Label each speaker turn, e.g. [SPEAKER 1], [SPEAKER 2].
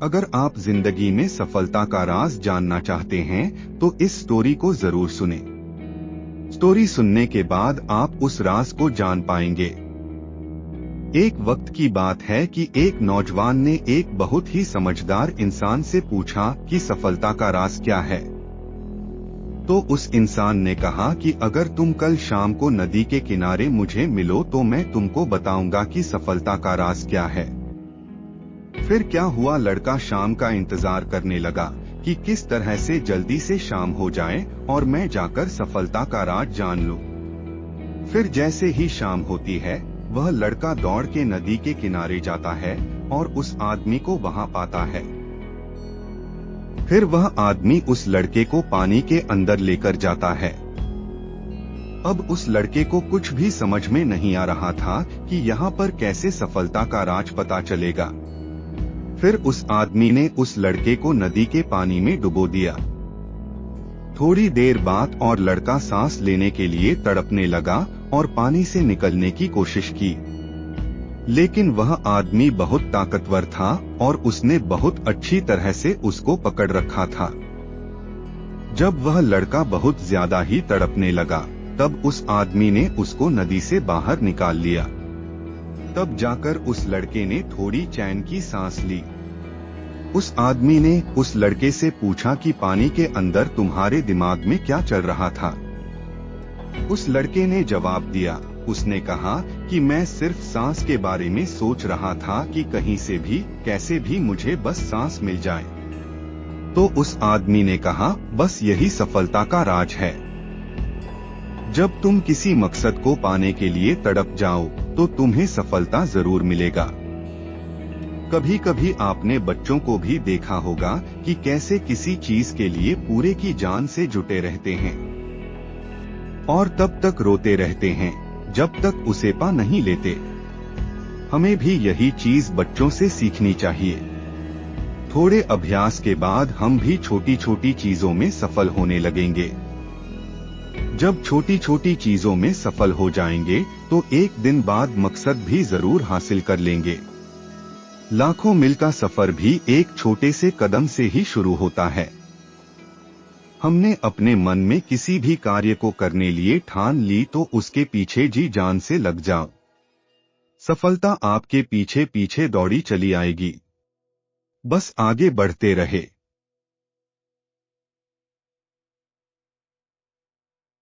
[SPEAKER 1] अगर आप जिंदगी में सफलता का राज जानना चाहते हैं तो इस स्टोरी को जरूर सुने। स्टोरी सुनने के बाद आप उस राज को जान पाएंगे। एक वक्त की बात है कि एक नौजवान ने एक बहुत ही समझदार इंसान से पूछा कि सफलता का राज क्या है। तो उस इंसान ने कहा कि अगर तुम कल शाम को नदी के किनारे मुझे मिलो तो मैं तुमको बताऊंगा कि सफलता का राज क्या है। फिर क्या हुआ, लड़का शाम का इंतजार करने लगा कि किस तरह से जल्दी से शाम हो जाए और मैं जाकर सफलता का राज जान लूं। फिर जैसे ही शाम होती है वह लड़का दौड़ के नदी के किनारे जाता है और उस आदमी को वहां पाता है। फिर वह आदमी उस लड़के को पानी के अंदर लेकर जाता है। अब उस लड़के को कुछ भी समझ में नहीं आ रहा था कि यहाँ पर कैसे सफलता का राज पता चलेगा। फिर उस आदमी ने उस लड़के को नदी के पानी में डुबो दिया। थोड़ी देर बाद और लड़का सांस लेने के लिए तड़पने लगा और पानी से निकलने की कोशिश की, लेकिन वह आदमी बहुत ताकतवर था और उसने बहुत अच्छी तरह से उसको पकड़ रखा था। जब वह लड़का बहुत ज्यादा ही तड़पने लगा तब उस आदमी ने उसको नदी से बाहर निकाल लिया। तब जाकर उस लड़के ने थोड़ी चैन की सांस ली। उस आदमी ने उस लड़के से पूछा कि पानी के अंदर तुम्हारे दिमाग में क्या चल रहा था। उस लड़के ने जवाब दिया, उसने कहा कि मैं सिर्फ सांस के बारे में सोच रहा था कि कहीं से भी कैसे भी मुझे बस सांस मिल जाए। तो उस आदमी ने कहा, बस यही सफलता का राज है। जब तुम किसी मकसद को पाने के लिए तड़प जाओ तो तुम्हें सफलता जरूर मिलेगा। कभी कभी आपने बच्चों को भी देखा होगा कि कैसे किसी चीज के लिए पूरे की जान से जुटे रहते हैं और तब तक रोते रहते हैं जब तक उसे पा नहीं लेते। हमें भी यही चीज बच्चों से सीखनी चाहिए। थोड़े अभ्यास के बाद हम भी छोटी छोटी चीजों में सफल होने लगेंगे। जब छोटी छोटी चीजों में सफल हो जाएंगे तो एक दिन बाद मकसद भी जरूर हासिल कर लेंगे। लाखों मील का सफर भी एक छोटे से कदम से ही शुरू होता है। हमने अपने मन में किसी भी कार्य को करने लिए ठान ली तो उसके पीछे जी जान से लग जाओ। सफलता आपके पीछे पीछे दौड़ी चली आएगी। बस आगे बढ़ते रहे।